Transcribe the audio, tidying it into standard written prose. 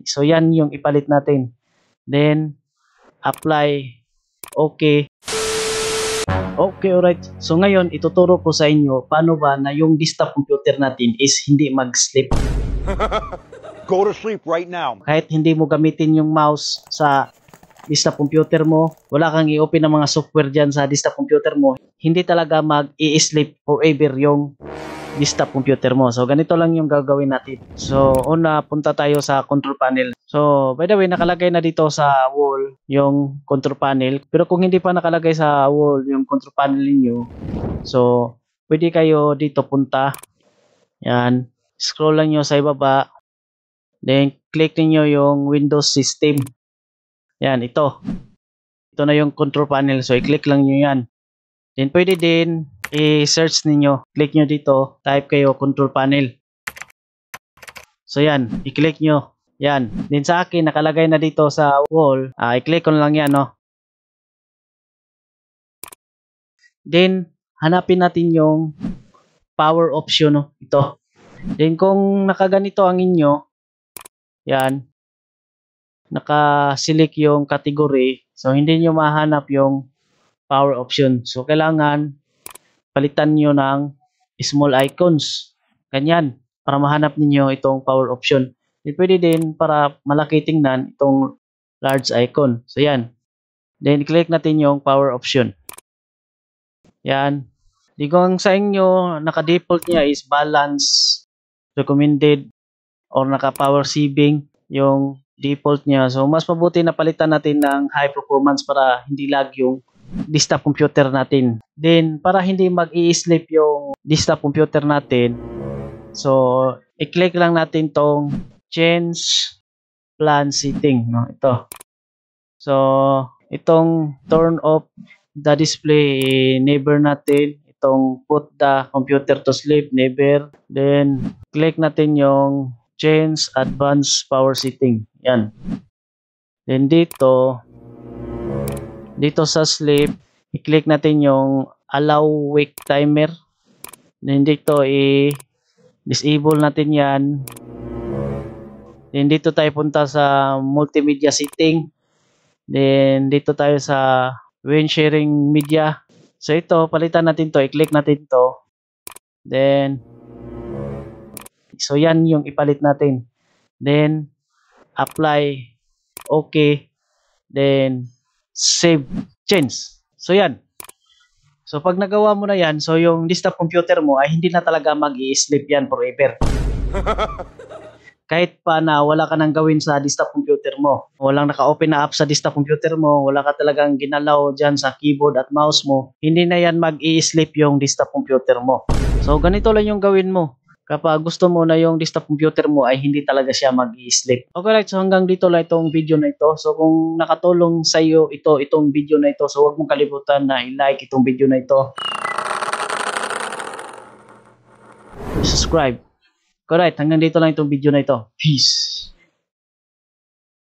So yan yung ipalit natin. Then apply. Okay. Okay, alright. So ngayon, ituturo ko sa inyo paano ba na yung desktop computer natin is hindi mag-sleep. Go to sleep right now. Kahit hindi mo gamitin yung mouse sa desktop computer mo, wala kang i-open ng mga software dyan sa desktop computer mo, hindi talaga mag-i-sleep forever yung desktop computer mo. So ganito lang yung gagawin natin. So una, punta tayo sa control panel. So by the way, nakalagay na dito sa wall yung control panel. Pero kung hindi pa nakalagay sa wall yung control panel niyo, so pwede kayo dito punta. Yan. Scroll lang nyo sa ibaba. Then click niyo yung Windows System. Yan, ito. Ito na yung control panel. So i-click lang nyo yan. Then pwede din i-search ninyo. Click nyo dito, type kayo control panel. So yan, i-click nyo. Yan. Then sa akin, nakalagay na dito sa wall. I-click ko lang yan, no. Then, hanapin natin yung power option, no. Ito. Then kung nakaganito ang inyo, yan, naka-select yung category. So hindi nyo mahanap yung power option. So kailangan palitan nyo ng small icons. Ganyan. Para mahanap niyo itong power option. Then pwede din para malaki tingnan itong large icon. So yan. Then click natin yung power option. Yan. Di kung sa inyo, naka-default niya is balance, recommended, or naka-power saving yung default niya. So mas mabuti na palitan natin ng high performance para hindi lag yung desktop computer natin. Then para hindi mag-i-sleep yung desktop computer natin, so i-click lang natin tong change plan setting, no? Ito. So itong turn off the display, never natin. Itong put the computer to sleep, never. Then click natin yung change advanced power setting. Yan. Then dito sa sleep, i-click natin yung allow wake timer. Then dito i-disable natin yan. Then dito tayo punta sa multimedia setting. Then dito tayo sa when sharing media. So ito, palitan natin to, i-click natin to. Then so yan yung ipalit natin. Then apply, okay. Then save change. So yan. So pag nagawa mo na yan, so yung desktop computer mo ay hindi na talaga mag-i-sleep yan forever. Kahit pa na wala ka nang gawin sa desktop computer mo, walang naka-open na app sa desktop computer mo, wala ka talagang ginalaw dyan sa keyboard at mouse mo, hindi na yan mag-i-sleep yung desktop computer mo. So ganito lang yung gawin mo. Kapag gusto mo na yung desktop computer mo ay hindi talaga siya mag-i-sleep. Okay, right. So hanggang dito lang itong video na ito. So kung nakatulong sa iyo itong video na ito, so huwag mong kalimutan na i-like itong video na ito. Subscribe. Alright, hanggang dito lang itong video na ito. Peace.